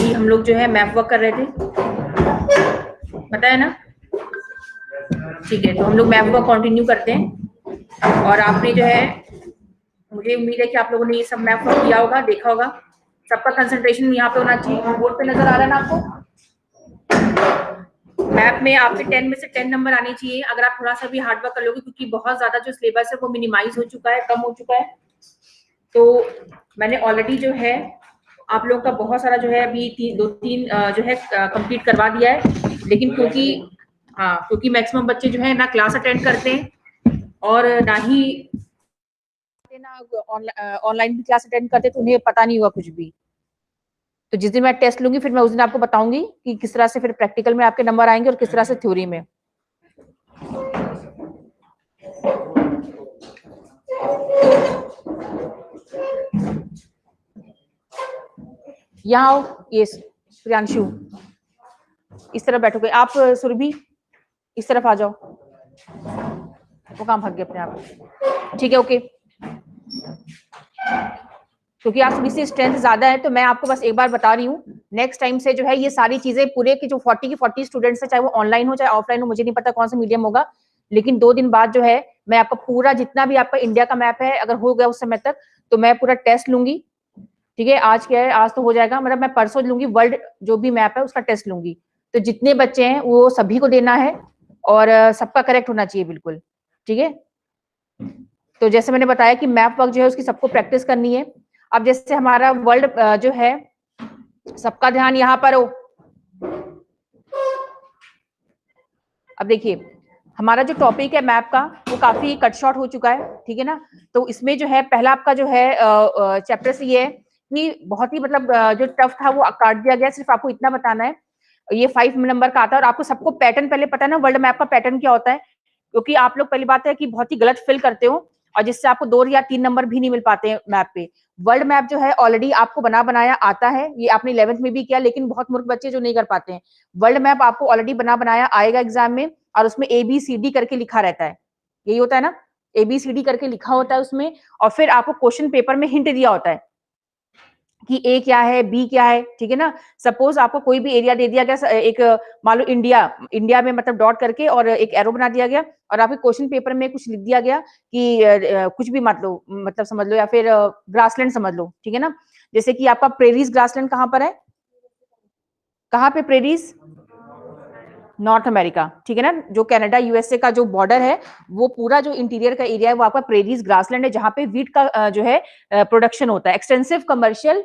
अभी हम लोग जो है मैप वर्क कर रहे थे, पता है ना? ठीक है, तो हम लोग मैप वर्क कंटिन्यू करते हैं। और आपने जो है, मुझे उम्मीद है कि आप लोगों ने ये सब मैप वर्क किया होगा, देखा होगा। सबका कंसंट्रेशन यहाँ पे होना चाहिए। बोर्ड पे नजर आ रहा है ना आपको? मैप में आपके 10 में से 10 नंबर आने चाहिए अगर आप थोड़ा सा भी हार्ड वर्क कर लोगे, क्योंकि बहुत ज्यादा जो सिलेबस है वो मिनिमाइज हो चुका है, कम हो चुका है। तो मैंने ऑलरेडी जो है आप लोग का बहुत सारा जो है अभी दो तीन जो है कंप्लीट करवा दिया है। लेकिन क्योंकि मैक्सिमम बच्चे जो है ना क्लास अटेंड करते हैं और ना ही ऑनलाइन भी क्लास अटेंड करते, तो उन्हें पता नहीं हुआ कुछ भी। तो जिस दिन मैं टेस्ट लूंगी फिर मैं उस दिन आपको बताऊंगी कि किस तरह से फिर प्रैक्टिकल में आपके नंबर आएंगे और किस तरह से थ्योरी में। यहाँ आओ, ये प्रियांशु इस तरफ बैठोगे आप, सुरभि इस तरफ आ जाओ, वो काम भाग गया अपने आप। ठीक है, ओके। क्योंकि आप सभी से स्ट्रेंथ ज्यादा है तो मैं आपको बस एक बार बता रही हूँ, नेक्स्ट टाइम से जो है ये सारी चीजें पूरे की जो 40 की 40 स्टूडेंट्स है, चाहे वो ऑनलाइन हो चाहे ऑफलाइन हो, मुझे नहीं पता कौन सा मीडियम होगा, लेकिन 2 दिन बाद जो है मैं आपका पूरा जितना भी आपका इंडिया का मैप है, अगर हो गया उस समय तक तो मैं पूरा टेस्ट लूंगी। ठीक है, आज क्या है, आज तो हो जाएगा, मतलब मैं परसों लूंगी वर्ल्ड जो भी मैप है उसका टेस्ट लूंगी। तो जितने बच्चे हैं वो सभी को देना है और सबका करेक्ट होना चाहिए बिल्कुल। ठीक है, तो जैसे मैंने बताया कि मैप वर्क जो है उसकी सबको प्रैक्टिस करनी है। अब जैसे हमारा वर्ल्ड जो है, सबका ध्यान यहाँ पर हो। अब देखिए हमारा जो टॉपिक है मैप का वो काफी कट शॉर्ट हो चुका है, ठीक है ना। तो इसमें जो है पहला आपका जो है चैप्टर से ये है कि बहुत ही मतलब जो टफ था वो काट दिया गया, सिर्फ आपको इतना बताना है। ये 5 नंबर का आता है और आपको सबको पैटर्न पहले पता है ना, वर्ल्ड मैप का पैटर्न क्या होता है, क्योंकि आप लोग पहली बात है कि बहुत ही गलत फिल करते हो और जिससे आपको 2 या 3 नंबर भी नहीं मिल पाते हैं मैप पे। वर्ल्ड मैप जो है ऑलरेडी आपको बना बनाया आता है, ये आपने 11th में भी किया, लेकिन बहुत मूर्ख बच्चे जो नहीं कर पाते हैं। वर्ल्ड मैप आपको ऑलरेडी बना बनाया आएगा एग्जाम में और उसमें ABCD करके लिखा रहता है, यही होता है ना, ABCD करके लिखा होता है उसमें। और फिर आपको क्वेश्चन पेपर में हिंट दिया होता है कि ए क्या है, बी क्या है, ठीक है ना। सपोज आपको कोई भी एरिया दे दिया गया, एक मान लो इंडिया में मतलब डॉट करके और एक एरो बना दिया गया और आपके क्वेश्चन पेपर में कुछ लिख दिया गया कि कुछ भी मतलब समझ लो, या फिर ग्रासलैंड समझ लो, ठीक है ना। जैसे कि आपका प्रेरीज ग्रासलैंड कहाँ पर है, कहाँ पे प्रेरीज, नॉर्थ अमेरिका, ठीक है ना। जो कनाडा यूएसए का जो बॉर्डर है वो पूरा जो इंटीरियर का एरिया है वो आपका प्रेरीज ग्रासलैंड है, जहाँ पे वीट का जो है प्रोडक्शन होता है। एक्सटेंसिव कमर्शियल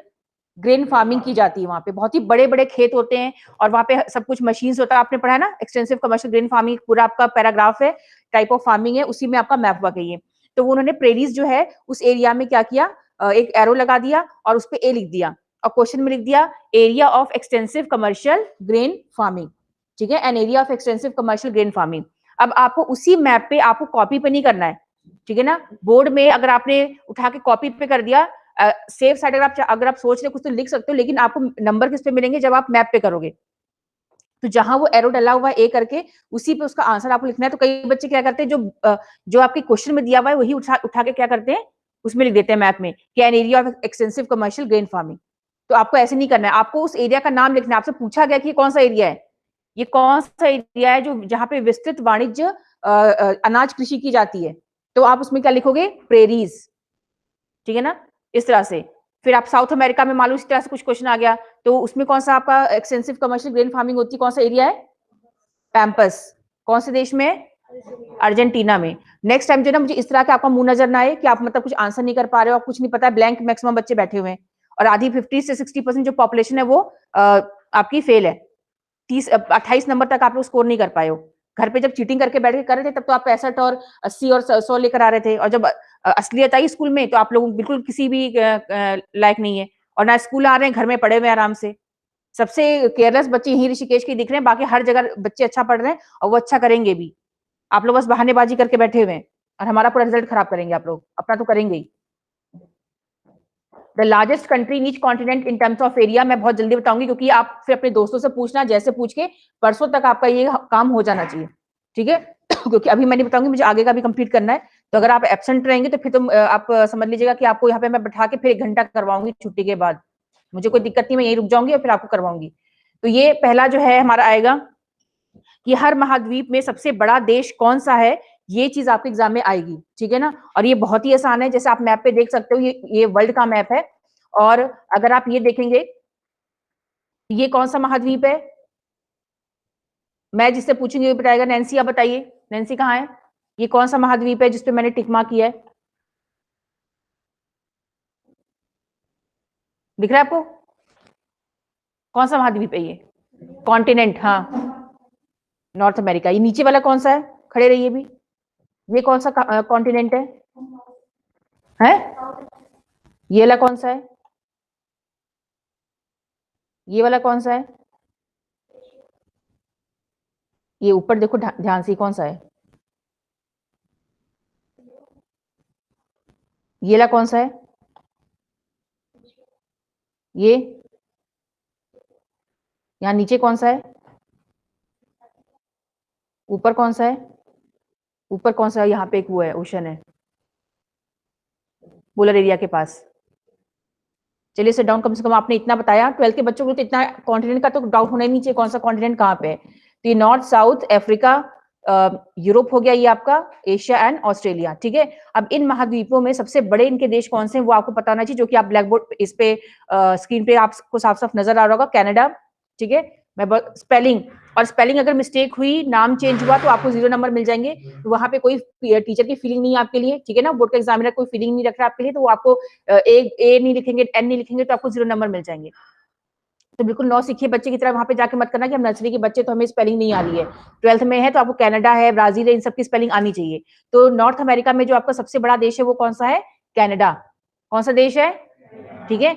ग्रेन फार्मिंग की जाती है, वहाँ पे बहुत ही बड़े बड़े खेत होते हैं और वहाँ पे सब कुछ मशीन्स होता है, आपने पढ़ा है ना। एक्सटेंसिव कमर्शियल ग्रेन फार्मिंग पूरा आपका पैराग्राफ है, टाइप ऑफ फार्मिंग है, उसी में आपका मैप वर्क है ये। तो उन्होंने प्रेरीज जो है उस एरिया में क्या किया, एक एरो लगा दिया और उस पर ए लिख दिया और क्वेश्चन में लिख दिया area of extensive commercial grain farming, ठीक है, an area of extensive commercial grain farming. अब आपको उसी मैप पे आपको कॉपी पे नहीं करना है, ठीक है ना। बोर्ड में अगर आपने उठा के कॉपी पे कर दिया, सेफ साइड अगर आप सोच रहे कुछ तो लिख सकते हो, लेकिन आपको नंबर किस पे मिलेंगे जब आप मैप पे करोगे। तो जहां वो एरो डला हुआ है ए करके उसी पे उसका आंसर आपको लिखना है। तो कई बच्चे क्या करते हैं, जो आपके क्वेश्चन में दिया हुआ है वही उठा के क्या करते हैं, उसमें लिख देते हैं मैप में कि an area of extensive commercial grain farming. तो आपको ऐसे नहीं करना है, आपको उस एरिया का नाम लिखना है। आपसे पूछा गया कि कौन सा एरिया है, ये कौन सा एरिया है जो जहां पे विस्तृत वाणिज्य अनाज कृषि की जाती है, तो आप उसमें क्या लिखोगे, प्रेरीज, ठीक है ना, इस तरह से। फिर आप साउथ अमेरिका में मान लो इस तरह से कुछ क्वेश्चन आ गया, तो उसमें कौन सा आपका एक्सटेंसिव कमर्शियल ग्रेन फार्मिंग होती है, कौन सा एरिया है, पैम्पस, कौन से देश में, अर्जेंटीना में। नेक्स्ट टाइम जो ना मुझे इस तरह के आपका मुंह नजर ना आए कि आप मतलब कुछ आंसर नहीं कर पा रहे हो, कुछ नहीं पता है, ब्लैंक मैक्सिमम बच्चे बैठे हुए हैं और आधी 50 से 60% जो पॉपुलेशन है वो आपकी फेल है, 28 नंबर तक आप लोग स्कोर नहीं कर पाए हो। घर पे जब चीटिंग करके बैठ के कर रहे थे तब तो आप 65 और 80 और 100 लेकर आ रहे थे, और जब असलियत आई स्कूल में तो आप लोग बिल्कुल किसी भी लायक नहीं है, और ना स्कूल आ रहे हैं, घर में पढ़े हुए आराम से। सबसे केयरलेस बच्चे यही ऋषिकेश के दिख रहे हैं, बाकी हर जगह बच्चे अच्छा पढ़ रहे हैं और वो अच्छा करेंगे भी। आप लोग बस बहानेबाजी करके बैठे हुए हैं और हमारा पूरा रिजल्ट खराब करेंगे आप लोग, अपना तो करेंगे ही। The largest country in each continent in terms of area, मैं बहुत जल्दी बताऊंगी क्योंकि आप फिर अपने दोस्तों से पूछना, जैसे पूछ के परसों तक आपका ये काम हो जाना चाहिए, ठीक है। क्योंकि अभी मैं नहीं बताऊंगी, मुझे आगे का भी कंप्लीट करना है। तो अगर आप एब्सेंट रहेंगे तो फिर तो आप समझ लीजिएगा कि आपको यहाँ पे मैं बैठा के फिर 1 घंटा करवाऊंगी छुट्टी के बाद, मुझे कोई दिक्कत नहीं, मैं यहीं रुक जाऊंगी और फिर आपको करवाऊंगी। तो ये पहला जो है हमारा आएगा कि हर महाद्वीप में सबसे बड़ा देश कौन सा है, ये चीज आपके एग्जाम में आएगी, ठीक है ना। और ये बहुत ही आसान है, जैसे आप मैप पे देख सकते हो, ये वर्ल्ड का मैप है। और अगर आप ये देखेंगे, ये कौन सा महाद्वीप है, मैं जिससे पूछूंगी वो बताएगा। नैन्सी आप बताइए, नैन्सी कहाँ है, ये कौन सा महाद्वीप है जिसपे मैंने टिक मार्क किया है, दिख रहा है आपको, कौन सा महाद्वीप है ये, कॉन्टिनेंट, हाँ नॉर्थ अमेरिका। ये नीचे वाला कौन सा है, खड़े रहिए भी, ये कौन सा कॉन्टिनेंट है, ये वाला कौन सा है, ये वाला कौन सा है, ये ऊपर देखो ध्यान से, कौन सा है, ये वाला कौन सा है, ये यहाँ नीचे कौन सा है, ऊपर कौन सा है, ऊपर कौन सा है, यहाँ पे एक वो है, ओशन है पोलर एरिया के पास। चलिए सिट डाउन, कम से कम आपने इतना बताया, 12th के बच्चों को तो इतना कॉन्टिनेंट का तो डाउट होना ही नहीं चाहिए, कौन सा कॉन्टिनेंट कहाँ पे है। तो ये नॉर्थ, साउथ, अफ्रीका, यूरोप हो गया, ये आपका एशिया एंड ऑस्ट्रेलिया, ठीक है। अब इन महाद्वीपों में सबसे बड़े इनके देश कौन से हैं वो आपको पता होना चाहिए, जो कि आप ब्लैक बोर्ड इस पे स्क्रीन पे आपको साफ साफ नजर आ रहा होगा, कनाडा, ठीक है। मैं स्पेलिंग, और स्पेलिंग अगर मिस्टेक हुई, नाम चेंज हुआ, तो आपको 0 नंबर मिल जाएंगे। तो वहां पे कोई टीचर की फीलिंग नहीं है आपके लिए, ठीक है ना, बोर्ड का एग्जामिनर कोई फीलिंग नहीं रख रहा आपके लिए, तो वो आपको ए नहीं लिखेंगे, एन नहीं लिखेंगे, तो आपको 0 नंबर मिल जाएंगे। तो बिल्कुल नौ सीखिए बच्चे की तरह वहां पे जाके मत करना कि हम नर्सरी के बच्चे तो हमें स्पेलिंग नहीं आ रही है, 12th में है तो आपको कनाडा है, ब्राजील है, इन सब की स्पेलिंग आनी चाहिए। तो नॉर्थ अमेरिका में जो आपका सबसे बड़ा देश है वो कौन सा है, कनाडा। कौन सा देश है, ठीक है,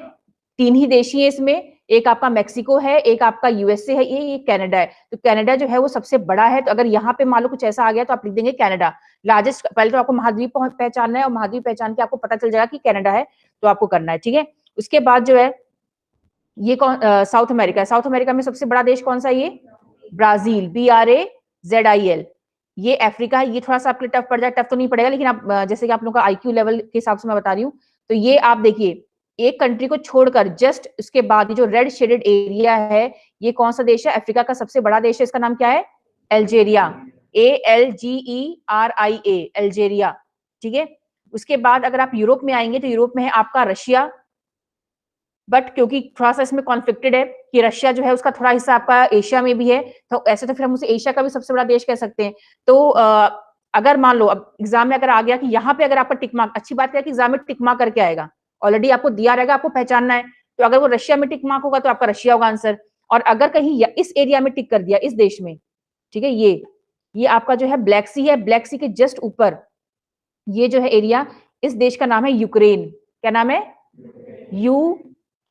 3 ही देश ही है इसमें, एक आपका मैक्सिको है, एक आपका यूएसए है, ये कनाडा है। तो कनाडा जो है वो सबसे बड़ा है। तो अगर यहाँ पे मान लो कुछ ऐसा आ गया तो आप लिख देंगे कनाडा लार्जेस्ट। पहले तो आपको महाद्वीप पहचानना है, और महाद्वीप पहचान के आपको पता चल जाएगा कि कनाडा है, तो आपको करना है, ठीक है। उसके बाद जो है ये कौन, साउथ अमेरिका है। साउथ अमेरिका में सबसे बड़ा देश कौन सा है, ये ब्राजील, BRAZIL। ये अफ्रीका है, ये थोड़ा सा आपके टफ पड़ जाए, टफ तो नहीं पड़ेगा, लेकिन आप जैसे कि आप लोगों का आईक्यू लेवल के हिसाब से मैं बता रही हूँ। तो ये आप देखिए, एक कंट्री को छोड़कर जस्ट उसके बाद ये जो रेड शेडेड एरिया है, ये कौन सा देश है, अफ्रीका का सबसे बड़ा देश है, इसका नाम क्या है, अल्जेरिया, ALGERIA, अल्जेरिया, ठीक है। उसके बाद अगर आप यूरोप में आएंगे तो यूरोप में है आपका रशिया, बट क्योंकि थोड़ा सा इसमें कॉन्फ्लिक्टेड है कि रशिया जो है उसका थोड़ा हिस्सा आपका एशिया में भी है, तो ऐसे तो फिर हम उसे एशिया का भी सबसे बड़ा देश कह सकते हैं। तो अगर मान लो अब एग्जाम में अगर आ गया कि यहाँ पे अगर आपका टिक मार्क, अच्छी बात है कि एग्जाम में टिक मार्क करके आएगा, ऑलरेडी आपको दिया रहेगा, आपको पहचानना है। तो अगर वो रशिया में टिक मार्क होगा तो आपका रशिया होगा आंसर। और अगर कहीं इस एरिया में टिक कर दिया, इस देश में, ठीक है, ये आपका जो है ब्लैक सी है, ब्लैक सी के जस्ट ऊपर ये जो है एरिया, इस देश का नाम है यूक्रेन। क्या नाम है,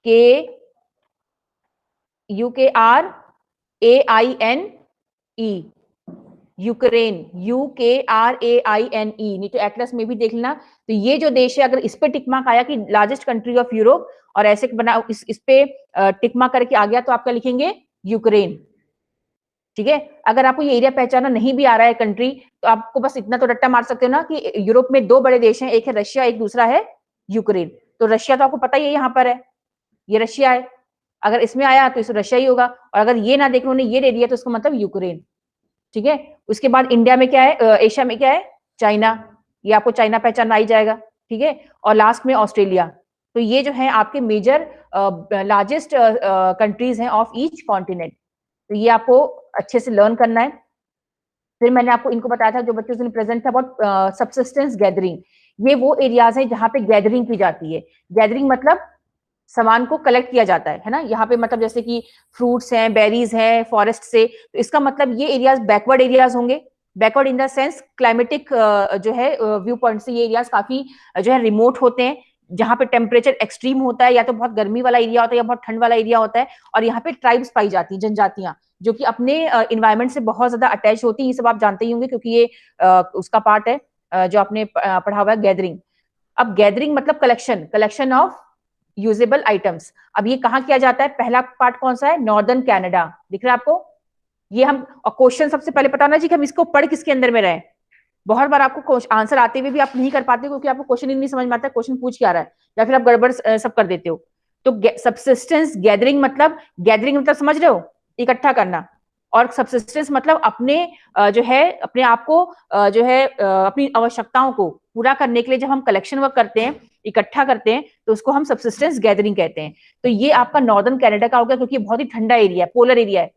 के UKRAINE, यूक्रेन, UKRAINE, नहीं तो एटलस में भी देख लेना। तो ये जो देश है, अगर इस पे टिक मार्क आया कि लार्जेस्ट कंट्री ऑफ यूरोप, और ऐसे बना इस पे टिक मार्क करके आ गया, तो आपका लिखेंगे यूक्रेन, ठीक है। अगर आपको ये एरिया पहचाना नहीं भी आ रहा है कंट्री, तो आपको बस इतना तो रट्टा मार सकते हो ना कि यूरोप में 2 बड़े देश हैं, एक है रशिया, एक दूसरा है यूक्रेन। तो रशिया तो आपको पता ही है यहाँ पर है, ये रशिया है, अगर इसमें आया तो इस रशिया ही होगा। और अगर ये ना देखने ये दे दिया तो इसका मतलब यूक्रेन, ठीक है। उसके बाद इंडिया में क्या है, एशिया में क्या है, चाइना, ये आपको चाइना पहचान आ ही जाएगा, ठीक है। और लास्ट में ऑस्ट्रेलिया। तो ये जो है आपके मेजर लार्जेस्ट कंट्रीज हैं ऑफ ईच कॉन्टिनेंट। तो ये आपको अच्छे से लर्न करना है। फिर मैंने आपको इनको बताया था, जो बच्चों से प्रेजेंट था, अबाउट सब्सिस्टेंस गैदरिंग। ये वो एरियाज हैं जहां पे गैदरिंग की जाती है। गैदरिंग मतलब सामान को कलेक्ट किया जाता है ना, यहाँ पे मतलब जैसे कि फ्रूट्स हैं, बेरीज हैं फॉरेस्ट से, तो इसका मतलब ये एरियाज बैकवर्ड एरियाज होंगे। Backward in the sense climatic जो है व्यू पॉइंट से ये एरियाज काफी जो है रिमोट होते हैं, जहाँ पे टेम्परेचर एक्सट्रीम होता है, या तो बहुत गर्मी वाला एरिया होता है या बहुत ठंड वाला एरिया होता है। और यहाँ पे ट्राइब्स पाई जाती हैं, जनजातियां, जो कि अपने इन्वायरमेंट से बहुत ज्यादा अटैच होती है। ये सब आप जानते ही होंगे, क्योंकि ये उसका पार्ट है जो आपने पढ़ा हुआ है, गैदरिंग। अब गैदरिंग मतलब collection, collection of usable items. अब ये कहाँ किया जाता है, पहला पार्ट कौन सा है, नॉर्दर्न कनाडा, दिख रहा है आपको। ये हम, और क्वेश्चन सबसे पहले बताना चाहिए कि हम इसको पढ़ किसके अंदर में रहे। बहुत बार आपको आंसर आते हुए भी आप नहीं कर पाते, क्योंकि आपको क्वेश्चन ही नहीं समझ में आता, क्वेश्चन पूछ क्या रहा है, या फिर आप गड़बड़ सब कर देते हो। तो सबसिस्टेंस गैदरिंग मतलब समझ रहे हो, इकट्ठा करना, और सबसिस्टेंस मतलब अपने जो है अपने आप को जो है अपनी आवश्यकताओं को पूरा करने के लिए जब हम कलेक्शन वर्क करते हैं, इकट्ठा करते हैं, तो उसको हम सबसिस्टेंस गैदरिंग कहते हैं। तो ये आपका नॉर्दर्न कनाडा का हो गया, क्योंकि बहुत ही ठंडा एरिया है, पोलर एरिया है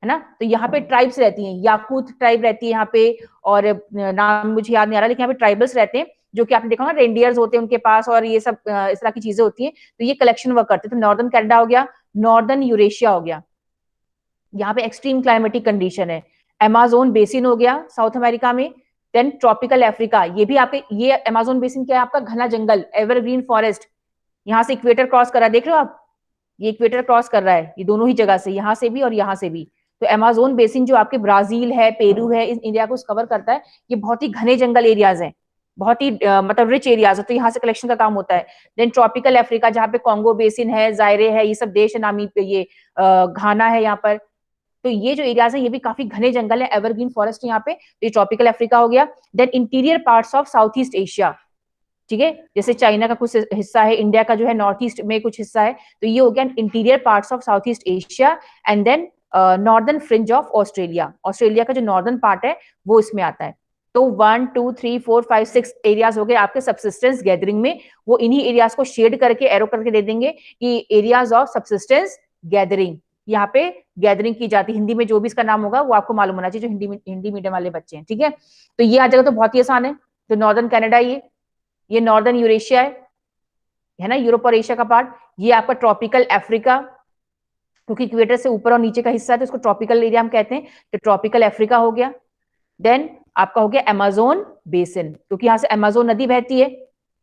ना। तो यहाँ पे ट्राइब्स रहती हैं, याकूत ट्राइब रहती है यहाँ पे, और नाम मुझे याद नहीं आ रहा, लेकिन यहाँ पे ट्राइबल्स रहते हैं, जो कि आपने देखा ना रेंडियर्स होते हैं उनके पास, और ये सब इस तरह की चीजें होती हैं। तो ये कलेक्शन वर्क करते हैं। तो नॉर्दर्न कनाडा हो गया, नॉर्दर्न यूरेशिया हो गया, यहाँ पे एक्सट्रीम क्लाइमेटिक कंडीशन है। अमेज़न बेसिन हो गया साउथ अमेरिका में। देन ट्रॉपिकल अफ्रीका, ये भी आपके, ये अमेज़न बेसिन क्या है, आपका घना जंगल, एवरग्रीन फॉरेस्ट, यहाँ से इक्वेटर क्रॉस कर रहा है, देख रहे हो आप, ये इक्वेटर क्रॉस कर रहा है, ये दोनों ही जगह से, यहाँ से भी और यहाँ से भी। तो अमेज़न बेसिन जो आपके ब्राजील है, पेरू है, इस एरिया को कवर करता है। ये बहुत ही घने जंगल एरियाज हैं, बहुत ही मतलब रिच एरियाज है, तो यहाँ से कलेक्शन का काम होता है। देन ट्रॉपिकल अफ्रीका, जहाँ पे कॉन्गो बेसिन है, जायरे है, ये सब देश है, नामी ये घाना है यहाँ पर। तो ये जो एरियाज है ये भी काफी घने जंगल है, एवरग्रीन फॉरेस्ट यहाँ पे। तो ये ट्रॉपिकल अफ्रीका हो गया। Then interior parts of South East Asia, ठीक है, जैसे चाइना का कुछ हिस्सा है, इंडिया का जो है नॉर्थ ईस्ट में कुछ हिस्सा है, तो ये हो गया interior parts of South East Asia. And then northern fringe of Australia, Australia का जो नॉर्दर्न पार्ट है वो इसमें आता है। तो 1 2 3 4 5 6 एरियाज हो गए आपके सबसिस्टेंस गैदरिंग में। वो इन्हीं एरियाज को शेड करके एरो करके दे देंगे कि एरियाज ऑफ सबसिस्टेंस गैदरिंग, यहाँ पे गैदरिंग की जाती है। हिंदी में जो भी इसका नाम होगा वो आपको मालूम होना चाहिए, जो हिंदी मीडियम वाले बच्चे हैं, ठीक है। तो ये आ जाएगा, तो बहुत ही आसान है। तो नॉर्दर्न कनाडा, ये नॉर्दर्न यूरेशिया है ना, यूरोप और एशिया का पार्ट। ये आपका ट्रॉपिकल अफ्रीका, क्योंकि इक्वेटर से ऊपर और नीचे का हिस्सा है तो इसको ट्रॉपिकल एरिया हम कहते हैं, तो ट्रॉपिकल अफ्रीका हो गया। देन आपका हो गया अमेज़न बेसिन, क्योंकि यहाँ से अमेज़न नदी बहती है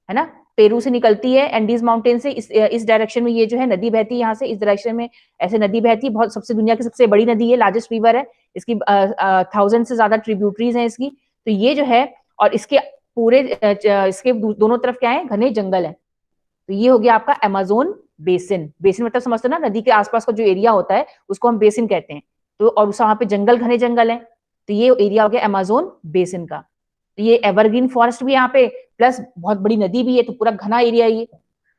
ना, पेरू से निकलती है, एंडीज माउंटेन से इस डायरेक्शन में ये जो है नदी बहती है, यहाँ से इस डायरेक्शन में ऐसे नदी बहती है। बहुत सबसे दुनिया की सबसे बड़ी नदी है, लार्जेस्ट रिवर है, इसकी 1000 से ज्यादा ट्रिब्यूटरीज हैं इसकी। तो ये जो है, और इसके पूरे इसके दोनों तरफ क्या है, घने जंगल है। तो ये हो गया आपका अमेज़न बेसिन। बेसिन मतलब समझते हो ना, नदी के आसपास का जो एरिया होता है उसको हम बेसिन कहते हैं। तो और वहां पे जंगल, घने जंगल है, तो ये एरिया हो गया अमेज़न बेसिन का। तो ये एवरग्रीन फॉरेस्ट भी यहाँ पे, प्लस बहुत बड़ी नदी भी है, तो पूरा घना एरिया ये।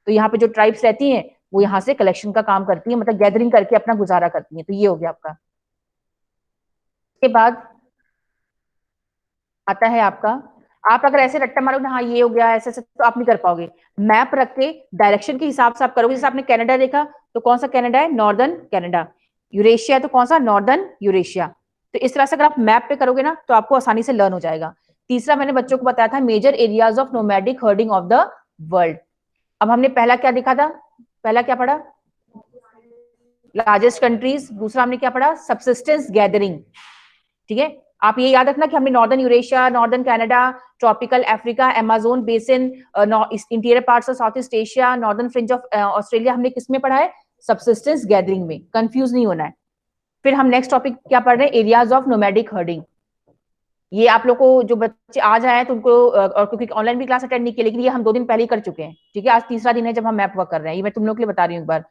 तो यहाँ पे जो ट्राइब्स रहती हैं वो यहाँ से कलेक्शन का काम करती है, मतलब गैदरिंग करके अपना गुजारा करती है। तो ये हो गया आपका। इसके बाद आता है आपका, आप अगर ऐसे रट्टा मारोगे ना, हाँ ये हो गया ऐसे ऐसे, तो आप नहीं कर पाओगे। मैप रख के डायरेक्शन के हिसाब से आप करोगे। जैसे आपने कनाडा देखा, तो कौन सा कनाडा है, नॉर्दर्न कनाडा। यूरेशिया है तो कौन सा, नॉर्दर्न यूरेशिया। तो इस तरह से अगर आप मैप पे करोगे ना, तो आपको आसानी से लर्न हो जाएगा। तीसरा मैंने बच्चों को बताया था, major areas of nomadic herding of the world. अब हमने पहला क्या देखा था, पहला क्या पढ़ा, लार्जेस्ट कंट्रीज। दूसरा हमने क्या पढ़ा, सबसिस्टेंस गैदरिंग, ठीक है। आप ये याद रखना कि हमने northern Eurasia, northern Canada, tropical Africa, Amazon basin, interior parts of South East Asia, northern fringe of Australia हमने किसमें पढ़ा है, सबसिस्टेंस गैदरिंग में। कंफ्यूज नहीं होना है। फिर हम नेक्स्ट टॉपिक क्या पढ़ रहे हैं, एरियाज ऑफ नोमैडिक हर्डिंग। ये आप लोग को जो बच्चे आज आए हैं तो उनको, और क्योंकि ऑनलाइन भी क्लास अटेंड नहीं की, लेकिन ये हम 2 दिन पहले ही कर चुके हैं, ठीक है। आज तीसरा दिन है जब हम मैप वर्क कर रहे हैं, ये मैं तुम लोग के लिए बता रही हूँ एक बार।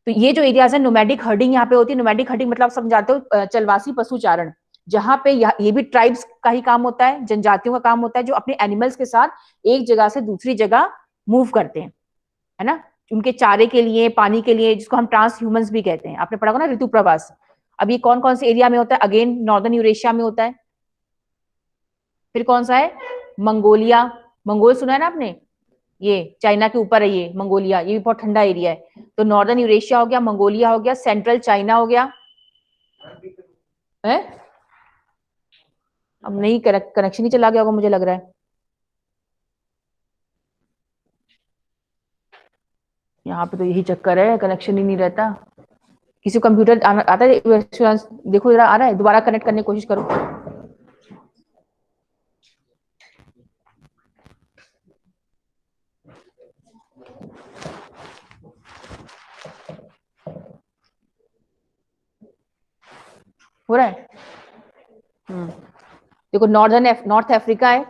तो ये जो एरियाज है, नोमैडिक हर्डिंग यहाँ पे होती है। नोमैडिक हर्डिंग मतलब आप समझाते हो चलवासी पशुचारण, जहां पे ये भी ट्राइब्स का ही काम होता है, जनजातियों का काम होता है, जो अपने एनिमल्स के साथ एक जगह से दूसरी जगह मूव करते हैं, है ना, उनके चारे के लिए, पानी के लिए, जिसको हम ट्रांस ह्यूमंस भी कहते हैं। आपने पढ़ा होगा ना ऋतु प्रवास। अब ये कौन कौन से एरिया में होता है, अगेन नॉर्दर्न यूरेशिया में होता है। फिर कौन सा है, मंगोलिया, मंगोल सुना है ना आपने, ये चाइना के ऊपर है ये मंगोलिया, ये भी बहुत ठंडा एरिया है। तो नॉर्दर्न यूरेशिया हो गया, मंगोलिया हो गया, सेंट्रल चाइना हो गया है। अब नहीं, कनेक्शन ही चला गया होगा मुझे लग रहा है। यहाँ पे तो यही चक्कर है, कनेक्शन ही नहीं रहता। किसी को कंप्यूटर आता है, देखो जरा आ रहा है, दोबारा कनेक्ट करने की कोशिश करो। हो रहा है। देखो नॉर्थ अफ्रीका है,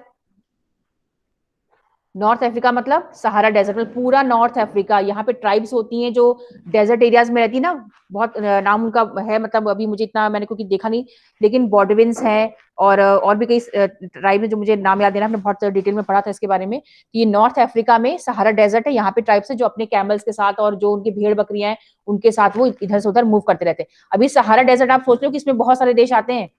नॉर्थ अफ्रीका मतलब सहारा डेजर्ट में पूरा नॉर्थ अफ्रीका, यहाँ पे ट्राइब्स होती हैं जो डेजर्ट एरियाज में रहती है ना, बहुत नाम उनका है, मतलब अभी मुझे इतना मैंने क्योंकि देखा नहीं, लेकिन बॉडविन्स हैं और भी कई ट्राइब है जो मुझे नाम याद है ना, हमने बहुत डिटेल में पढ़ा था इसके बारे में। ये नॉर्थ अफ्रीका में सहारा डेजर्ट है, यहाँ पे ट्राइब्स है जो अपने कैमल्स के साथ और जो उनकी भेड़ बकरियां हैं उनके साथ वो इधर से उधर मूव करते रहते हैं। अभी सहारा डेजर्ट आप सोच लो कि इसमें बहुत सारे देश आते हैं,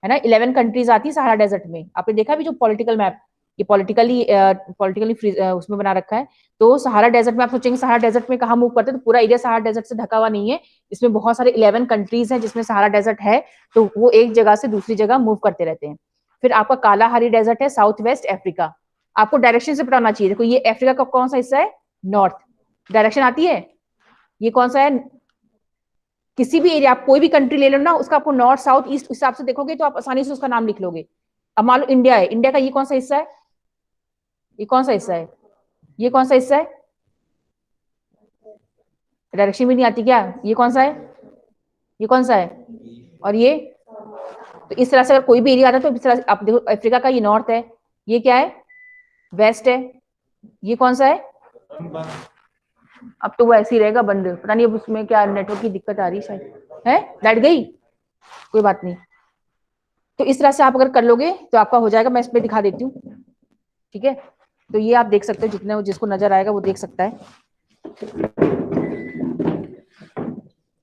है ना, 11 कंट्रीज आती है सहारा डेजर्ट में। आपने देखा भी जो पॉलिटिकल मैप, ये पॉलिटिकली उसमें बना रखा है। तो सहारा डेजर्ट में आप सोचेंगे सहारा डेजर्ट में कहाँ मूव करते हैं, तो पूरा एरिया सहारा डेजर्ट से ढका हुआ नहीं है, इसमें बहुत सारे 11 कंट्रीज हैं जिसमें सहारा डेजर्ट है, तो वो एक जगह से दूसरी जगह मूव करते रहते हैं। फिर आपका कालाहारी डेजर्ट है साउथ वेस्ट अफ्रीका, आपको डायरेक्शन से पता होना चाहिए। देखो ये अफ्रीका का कौन सा हिस्सा है, नॉर्थ, डायरेक्शन आती है, ये कौन सा है, किसी भी एरिया आप कोई भी कंट्री ले लो ना, उसका आपको नॉर्थ साउथ ईस्ट हिसाब से देखोगे तो आप आसानी से उसका नाम लिख लोगे। अब मान लो इंडिया है, इंडिया का ये कौन सा हिस्सा है, ये कौन सा हिस्सा है, ये कौन सा हिस्सा है, डायरेक्शन भी नहीं आती क्या, ये कौन सा है, ये कौन सा है, और ये, तो इस तरह से अगर कोई भी एरिया आता है तो इस तरह आप देखो अफ्रीका का ये नॉर्थ है, ये क्या है, वेस्ट है, ये कौन सा है, अब तो वो ऐसे ही रहेगा बंद, पता नहीं अब उसमें क्या नेटवर्क की दिक्कत आ रही है शायद, है लाइट गई, कोई बात नहीं। तो इस तरह से आप अगर कर लोगे तो आपका हो जाएगा, मैं इस पे दिखा देती हूँ, ठीक है। तो ये आप देख सकते हो, जितने जिसको नजर आएगा वो देख सकता है,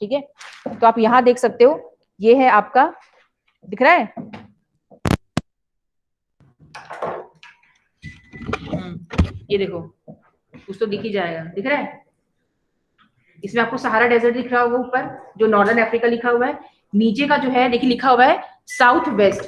ठीक है। तो आप यहाँ देख सकते हो, ये है आपका, दिख रहा है, ये देखो, कुछ तो दिख ही जाएगा, दिख रहा है, इसमें आपको सहारा डेजर्ट दिख रहा होगा ऊपर, जो नॉर्दर्न अफ्रीका लिखा हुआ है, नीचे का जो है देखिए लिखा हुआ है साउथ वेस्ट,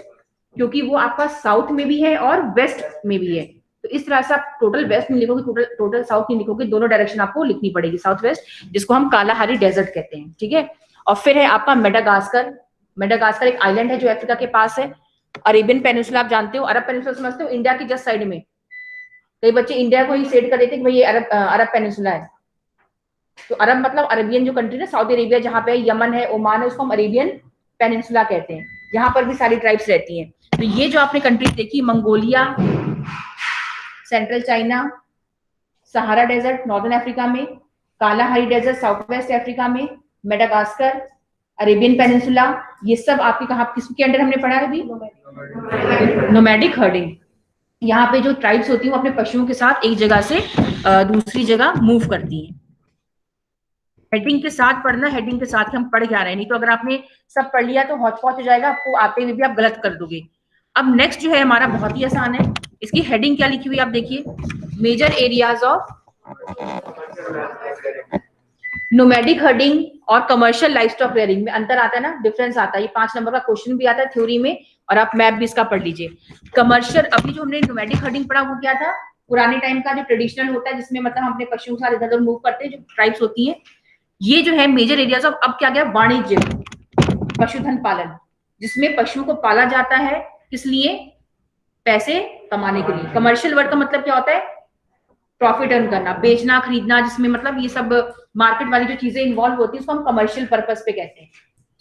क्योंकि वो आपका साउथ में भी है और वेस्ट में भी है, तो इस तरह से आप टोटल वेस्ट नहीं लिखोगे, टोटल साउथ नहीं लिखोगे, दोनों डायरेक्शन आपको लिखनी पड़ेगी, साउथ वेस्ट, जिसको हम कालाहारी डेजर्ट कहते हैं, ठीक है। और फिर है आपका मेडागास्कर, मेडागास्कर एक आइलैंड है जो अफ्रीका के पास है, अरेबियन पेनिनसुला आप जानते हो, अरब पेनिनसुला समझते हो, इंडिया की जस्ट साइड में, कई बच्चे इंडिया को ही सेट कर देते हैं कि भाई ये अरब पेनिनसुला है, तो अरब मतलब अरेबियन जो कंट्री है, सऊदी अरेबिया जहाँ पे यमन है, ओमान है, उसको हम अरेबियन पेनिनसुला कहते हैं, यहाँ पर भी सारी ट्राइब्स रहती हैं। तो ये जो आपने कंट्री देखी, Mongolia, central China, Sahara desert northern Africa में, Kalahari desert south west Africa में, मेडागास्कर, अरेबियन पेनिनसुला, ये सब आपके कहाँ किसके अंडर हमने पढ़ा है अभी, नोमैडिक हर्डिंग। यहाँ पे जो ट्राइब्स होती हैं वो अपने पशुओं के साथ एक जगह से दूसरी जगह मूव करती हैं। हेडिंग के साथ पढ़ना, हेडिंग के साथ हम पढ़ क्या रहे हैं, नहीं तो अगर आपने सब पढ़ लिया तो हौच-पौच हो जाएगा, आपको आते हुए भी आप गलत कर दोगे। अब नेक्स्ट जो है हमारा बहुत ही आसान है, इसकी हेडिंग क्या लिखी हुई है आप देखिए, major areas of nomadic herding और कमर्शियल लाइवस्टॉक रेयरिंग में अंतर आता है ना, डिफरेंस आता है, ये 5 नंबर का क्वेश्चन भी आता है थ्योरी में, और आप मैप भी इसका पढ़ लीजिए। कमर्शियल, अभी जो हमने नोमैडिक हर्डिंग पढ़ा वो क्या था, पुराने टाइम का जो ट्रेडिशनल होता है जिसमें मतलब हम अपने पशुओं के साथ इधर उधर मूव करते हैं, जो ट्राइब्स होती हैं, ये जो है मेजर एरियाज ऑफ, अब क्या गया, वाणिज्य पशुधन पालन, जिसमें पशुओं को पाला जाता है, किस लिए, पैसे कमाने के लिए। कमर्शियल वर्ड का मतलब क्या होता है, प्रॉफिट अर्न करना, बेचना खरीदना, जिसमें मतलब ये सब मार्केट वाली जो चीजें इन्वॉल्व होती है उसको हम कमर्शियल पर्पस पे कहते हैं,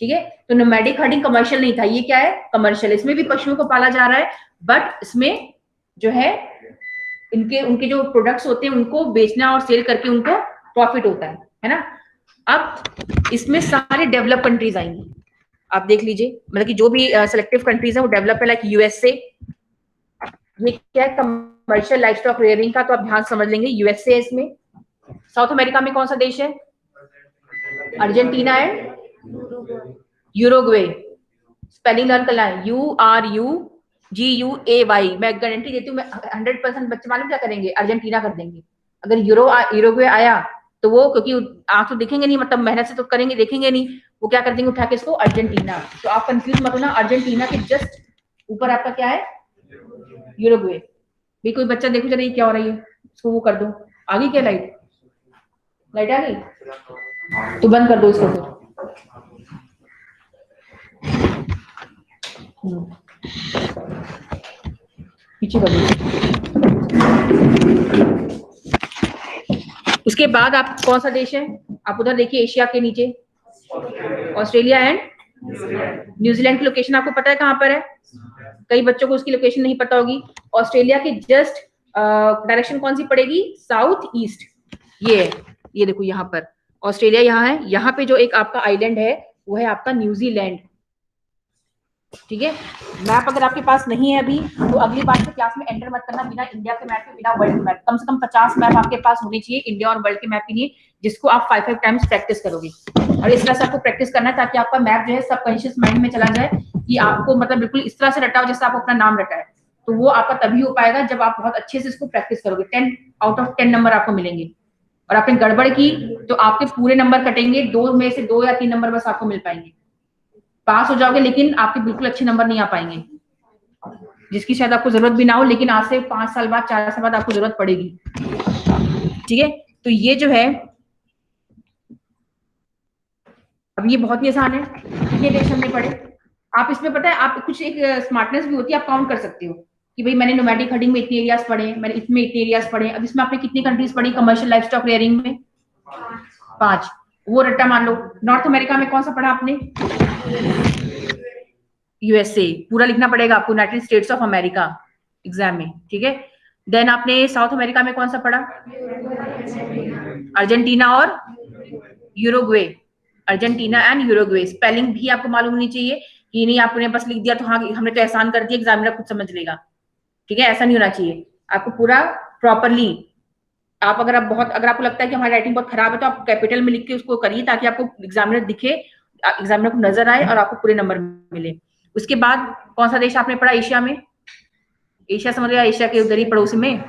ठीक है। तो नोमैडिक हर्डिंग कमर्शियल नहीं था, ये क्या है, कमर्शियल, इसमें भी पशुओं को पाला जा रहा है, बट इसमें जो है इनके उनके जो प्रोडक्ट्स होते हैं उनको बेचना और सेल करके उनको प्रॉफिट होता है ना। अब इसमें सारे डेवलप कंट्रीज आएंगी, आप देख लीजिए, मतलब कि जो भी सिलेक्टिव कंट्रीज है वो डेवलप है, लाइक यूएसए, ये क्या है, कमर्शियल लाइवस्टॉक रेयरिंग का, तो आप ध्यान समझ लेंगे, यूएसए इसमें। साउथ अमेरिका में कौन सा देश है, Argentina and Uruguay, spelling learn करना है, URUGUAY, मैं गारंटी देती हूँ, मैं 100% बच्चे मालूम क्या करेंगे, अर्जेंटीना कर देंगे। अगर यूरुग्वे आया तो वो, क्योंकि आप तो देखेंगे नहीं, मतलब मेहनत से तो करेंगे, देखेंगे नहीं, वो क्या कर देंगे उठा के इसको अर्जेंटीना, तो आप कंफ्यूज मत होना, अर्जेंटीना के जस्ट ऊपर आपका क्या है, यूरुग्वे। भी कोई बच्चा देखो जरा ये क्या हो रही है, इसको वो कर दो, आ गई क्या लाइट, लाइट आ गई तो बंद कर दो इसको फिर। पीछे कर दो। उसके बाद आप कौन सा देश है, आप उधर देखिए एशिया के नीचे, ऑस्ट्रेलिया एंड न्यूजीलैंड की लोकेशन आपको पता है कहां पर है, कई बच्चों को उसकी लोकेशन नहीं पता होगी। ऑस्ट्रेलिया के जस्ट डायरेक्शन कौन सी पड़ेगी, साउथ ईस्ट। ये है, ये देखो यहाँ पर ऑस्ट्रेलिया यहाँ है, यहाँ पे जो एक आपका आइलैंड है वो है आपका न्यूजीलैंड। ठीक है, मैप अगर आपके पास नहीं है अभी तो अगली बार से क्लास में एंटर मत करना बिना इंडिया के मैप के, बिना वर्ल्ड के मैप। कम से कम 50 मैप आपके पास होने चाहिए इंडिया और वर्ल्ड के मैप के लिए, जिसको आप 5 टाइम्स प्रैक्टिस करोगे। और इस तरह से आपको प्रैक्टिस करना है ताकि आपका मैप जो है सबकॉन्शियस माइंड में चला जाए, कि आपको मतलब बिल्कुल इस तरह से रटा हो जैसे आप अपना नाम रटा है। तो वो आपका तभी हो पाएगा जब आप बहुत अच्छे से इसको प्रैक्टिस करोगे। 10 आउट ऑफ 10 नंबर आपको मिलेंगे। और आपने गड़बड़ की तो आपके पूरे नंबर कटेंगे, 2 में से 2 या 3 नंबर बस आपको मिल पाएंगे। पास हो जाओगे लेकिन आपके बिल्कुल अच्छे नंबर नहीं आ पाएंगे, जिसकी शायद आपको जरूरत भी ना हो, लेकिन आज से 5 साल बाद 4 साल बाद आपको जरूरत पड़ेगी। ठीक है, तो ये जो है अब ये बहुत ही आसान है, कितने देश हमने पढ़े। आप इसमें पता है आप कुछ एक स्मार्टनेस भी होती है, आप काउंट कर सकते हो कि भाई मैंने नोमैडिक हर्डिंग में इतने एरियाज पढ़े, मैंने इसमें इतने एरियाज पढ़े। अब इसमें आपने कितनी कंट्रीज पढ़ी कमर्शियल लाइवस्टॉक रेयरिंग में, 5। वो रट्टा मान लो। नॉर्थ अमेरिका में कौन सा पढ़ा आपने, यूएसए, पूरा लिखना पड़ेगा आपको, United states of America exam में। ठीक है, देन आपने साउथ अमेरिका में कौन सा पढ़ा, अर्जेंटीना और Uruguay, Argentina and Uruguay. Spelling भी आपको मालूम होनी चाहिए, कि नहीं आपने बस लिख दिया तो हाँ हमने तो एहसान कर दिया, एग्जामिनर खुद समझ लेगा। ठीक है, ऐसा नहीं होना चाहिए, आपको पूरा प्रॉपरली। आप अगर आप बहुत, अगर आपको लगता है कि हमारी राइटिंग बहुत खराब है तो आप कैपिटल में लिख के उसको करिए, ताकि आपको एग्जामिनर दिखे, एग्जामिनर को नजर आए और आपको पूरे नंबर मिले। उसके बाद कौन सा देश आपने पढ़ा एशिया में, एशिया समझ लिया, एशिया के उधर ही पड़ोसी में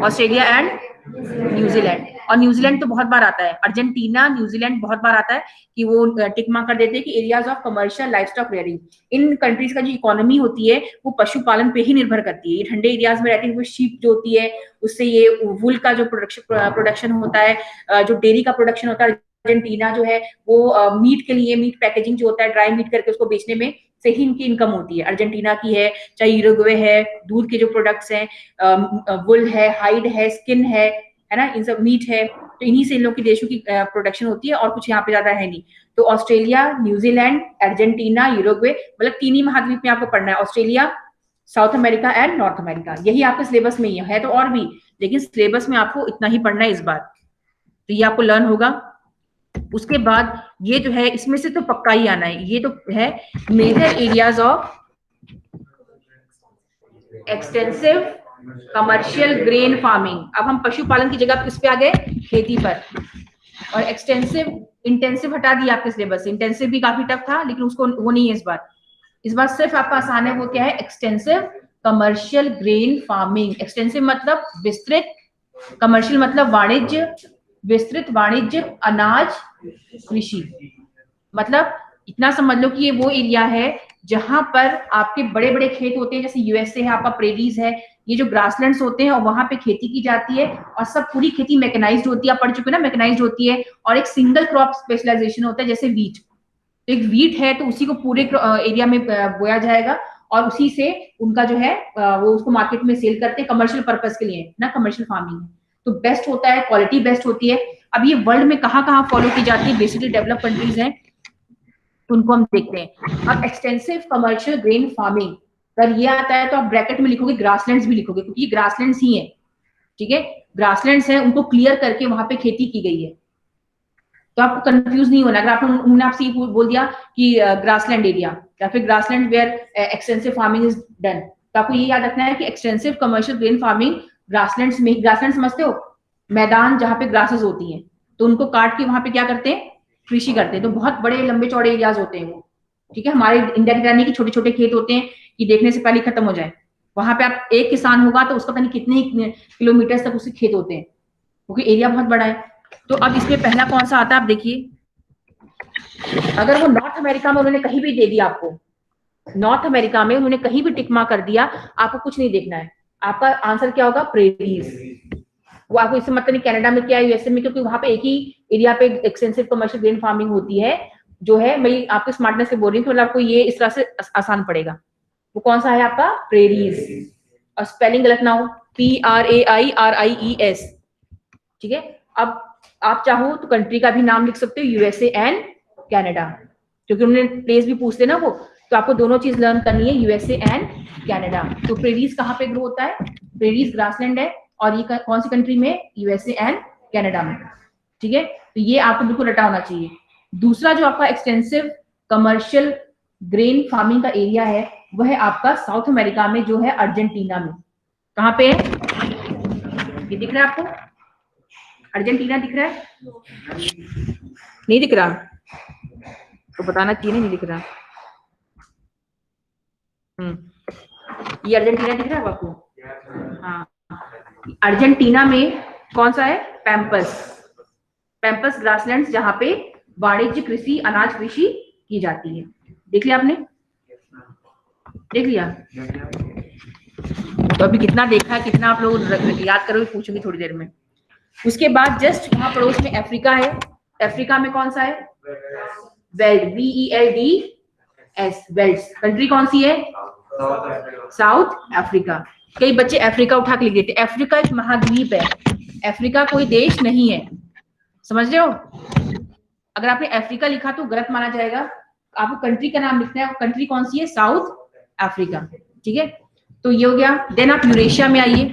ऑस्ट्रेलिया एंड न्यूजीलैंड। और न्यूजीलैंड तो बहुत बार आता है, अर्जेंटीना न्यूजीलैंड बहुत बार आता है, कि वो टिक मार्क कर देते हैं कि areas of commercial livestock rearing. In countries का जो इकोनॉमी होती है वो पशुपालन पे ही निर्भर करती है। ये ठंडे एरियाज में रहती है, शीप जो होती है उससे ये वूल का जो प्रोडक्शन होता है, जो डेयरी का प्रोडक्शन होता है। अर्जेंटीना जो है वो मीट के लिए, मीट पैकेजिंग जो होता है, ड्राई मीट करके उसको बेचने में से ही इनकी इनकम होती है। अर्जेंटीना की है, चाहे यूरुग्वे है, दूध के जो प्रोडक्ट्स हैं, वुल है, हाइड है, स्किन है ना, इन सब मीट है, तो इन्हीं से इन लोग की देशों की प्रोडक्शन होती है, और कुछ यहाँ पे ज्यादा है नहीं। तो ऑस्ट्रेलिया, न्यूजीलैंड, अर्जेंटीना, यूरुग्वे, मतलब 3 ही महाद्वीप में आपको पढ़ना है, Australia, south America and north America. यही आपके सिलेबस में ही है तो और भी, लेकिन सिलेबस में आपको इतना ही पढ़ना है इस बार, तो ये आपको लर्न होगा। उसके बाद ये जो है इसमें से तो पक्का ही आना है, ये तो है major areas of extensive commercial grain farming. अब हम पशुपालन की जगह किस पे आ गए, खेती पर। और एक्सटेंसिव, इंटेंसिव हटा दिया आपके सिलेबस से, इंटेंसिव भी काफी टफ था लेकिन उसको वो नहीं है इस बार। इस बार सिर्फ आपका आसान है, वो क्या है, extensive commercial grain farming. Extensive मतलब विस्तृत, कमर्शियल मतलब वाणिज्य, विस्तृत वाणिज्य अनाज कृषि। मतलब इतना समझ लो कि ये वो एरिया है जहां पर आपके बड़े बड़े खेत होते हैं, जैसे यूएसए है आपका, प्रेरीज है, ये जो ग्रासलैंड्स होते हैं और वहां पे खेती की जाती है, और सब पूरी खेती मैकेनाइज्ड होती है। आप पढ़ चुके ना, मैकेनाइज्ड होती है, और एक सिंगल क्रॉप स्पेशलाइजेशन होता है, जैसे वीट। तो एक वीट है तो उसी को पूरे एरिया में बोया जाएगा, और उसी से उनका जो है वो उसको मार्केट में सेल करते हैं कमर्शियल पर्पज के लिए ना, कमर्शियल फार्मिंग। तो बेस्ट होता है, क्वालिटी बेस्ट होती है। अब ये वर्ल्ड में कहाँ कहाँ फॉलो की जाती है, बेसिकली डेवलप कंट्रीज हैं, तो उनको हम देखते हैं। अब एक्सटेंसिव कमर्शियल ग्रेन फार्मिंग अगर ये आता है तो आप ब्रैकेट में लिखोगे ग्रासलैंड्स भी लिखोगे, क्योंकि ये ग्रासलैंड्स ही है। ठीक है, ग्रासलैंड्स है, उनको क्लियर करके वहां पे खेती की गई है, तो आपको कंफ्यूज नहीं होना। अगर आप उन्होंने आपसे ये बोल दिया कि ग्रासलैंड एरिया या फिर grassland where extensive farming is done, तो आपको ये याद रखना है कि extensive commercial grain farming grasslands में, ग्रासलैंड समझते हो, मैदान जहां पे ग्रासेस होती हैं, तो उनको काट के वहां पे क्या करते हैं, कृषि करते हैं। तो बहुत बड़े लंबे चौड़े एरियाज होते हैं वो। ठीक है, हमारे इंडिया की रानी की छोटे छोटे खेत होते हैं कि देखने से पहले खत्म हो जाए। वहां पे आप एक किसान होगा तो उसका पता नहीं कितने किलोमीटर तक उसके खेत होते हैं, क्योंकि एरिया बहुत बड़ा है। तो अब इसमें पहला कौन सा आता है आप देखिए, अगर वो नॉर्थ अमेरिका में उन्होंने कहीं भी दे दिया आपको, नॉर्थ अमेरिका में उन्होंने कहीं भी टिक मार्क कर दिया, आपको कुछ नहीं देखना है, आपका आंसर क्या होगा, प्रेरीज। वो आपको इससे मतलब नहीं कनाडा में क्या है, यूएसए में, क्योंकि वहां पे एक ही एरिया पे एक्सटेंसिव कमर्शियल ग्रेन फार्मिंग होती है, जो है मैं आपको स्मार्टनेस से बोल रही हूँ, तो मतलब आपको ये इस तरह से आसान पड़ेगा। वो कौन सा है आपका, प्रेरीज। और स्पेलिंग गलत ना हो, PRAIRIES। ठीक है, अब आप चाहो तो कंट्री का भी नाम लिख सकते हो, यूएसए एंड कनाडा, क्योंकि उन्होंने प्लेस भी पूछते ना वो, तो आपको दोनों चीज लर्न करनी है, यूएसए एंड कनाडा। तो प्रेरीज कहाँ पे ग्रो होता है? प्रेरीज ग्रासलैंड है, और ये कौन सी कंट्री में? यूएसए एंड कनाडा में। ठीक है, तो ये आपको बिल्कुल रटा होना चाहिए। दूसरा जो आपका एक्सटेंसिव कमर्शियल ग्रेन फार्मिंग का एरिया है वह है आपका साउथ अमेरिका में, जो है अर्जेंटीना में। कहाँ पे है? ये दिख रहा है आपको? अर्जेंटीना दिख रहा है? नहीं दिख रहा? तो बताना चाहिए, नहीं दिख रहा। ये अर्जेंटीना दिख रहा है आपको? हाँ, अर्जेंटीना में कौन सा है? पैम्पस, पैम्पस ग्रासलैंड्स, जहां पे वाणिज्य कृषि, अनाज कृषि की जाती है। देख लिया आपने? देख लिया? तो अभी कितना देखा है, कितना आप लोग याद करोगे, पूछूंगी थोड़ी देर में। उसके बाद जस्ट वहां पड़ोस में अफ्रीका है। अफ्रीका में कौन सा है? Weld, VELDS, welds. कंट्री कौन सी है? South Africa. कई बच्चे अफ्रीका उठा के लिख देते। अफ्रीका एक महाद्वीप है, अफ्रीका कोई देश नहीं है, समझ रहे हो? अगर आपने अफ्रीका लिखा तो गलत माना जाएगा, आपको कंट्री का नाम लिखना है। कंट्री कौन सी है? South Africa. ठीक है, तो ये हो गया। देन आप यूरेशिया में आइए।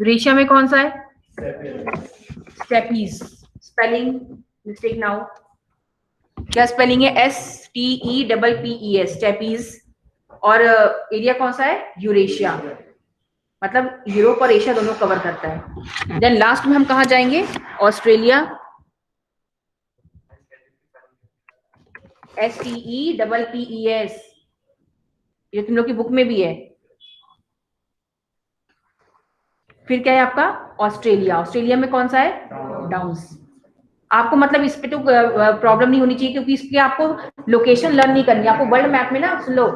यूरेशिया में कौन सा है? स्टेपीज। स्पेलिंग मिस्टेक ना हो, क्या स्पेलिंग है? STEPPES, steppes. और एरिया कौन सा है? यूरेशिया, मतलब यूरोप और एशिया दोनों कवर करता है। देन लास्ट में हम कहा जाएंगे? ऑस्ट्रेलिया, STEPPES, ये तुम लोग की बुक में भी है। फिर क्या है आपका? ऑस्ट्रेलिया। ऑस्ट्रेलिया में कौन सा है? डाउन्स। आपको मतलब इस पे तो प्रॉब्लम नहीं होनी चाहिए, क्योंकि इसके आपको लोकेशन लर्न नहीं करनी है। आपको वर्ल्ड मैप में ना, सुन लो,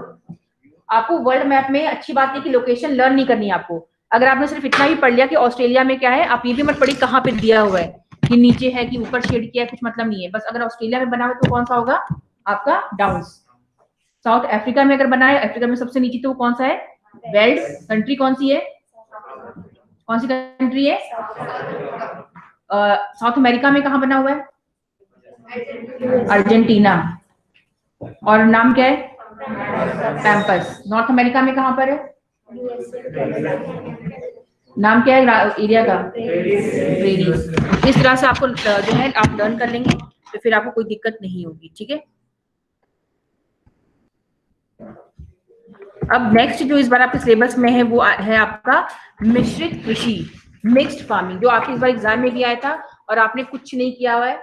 आपको वर्ल्ड मैप में अच्छी बात है कि लोकेशन लर्न नहीं करनी है आपको। अगर आपने सिर्फ इतना ही पढ़ लिया कि ऑस्ट्रेलिया में क्या है, आप ये भी मत पढ़िए कहाँ पे दिया हुआ है, कि नीचे है कि ऊपर शेड किया है, कुछ मतलब नहीं है। बस अगर ऑस्ट्रेलिया में बना हुआ तो कौन सा होगा आपका? डाउन्स। साउथ अफ्रीका में अगर बना है, अफ्रीका में सबसे नीचे, तो वो कौन सा है? वेल्स। कंट्री कौन सी है? कौन सी कंट्री है? साउथ अमेरिका में कहाँ बना हुआ है? अर्जेंटीना। और नाम क्या है? पैम्पस। नॉर्थ अमेरिका में कहाँ पर है? नाम क्या है एरिया का? प्रेरीज। इस तरह से आपको जो है आप लर्न कर लेंगे, तो फिर आपको कोई दिक्कत नहीं होगी। ठीक है, अब नेक्स्ट जो इस बार आपके सिलेबस में है वो है आपका मिश्रित कृषि, मिक्स्ड फार्मिंग, जो आपके इस बार एग्जाम में भी आया था और आपने कुछ नहीं किया हुआ है।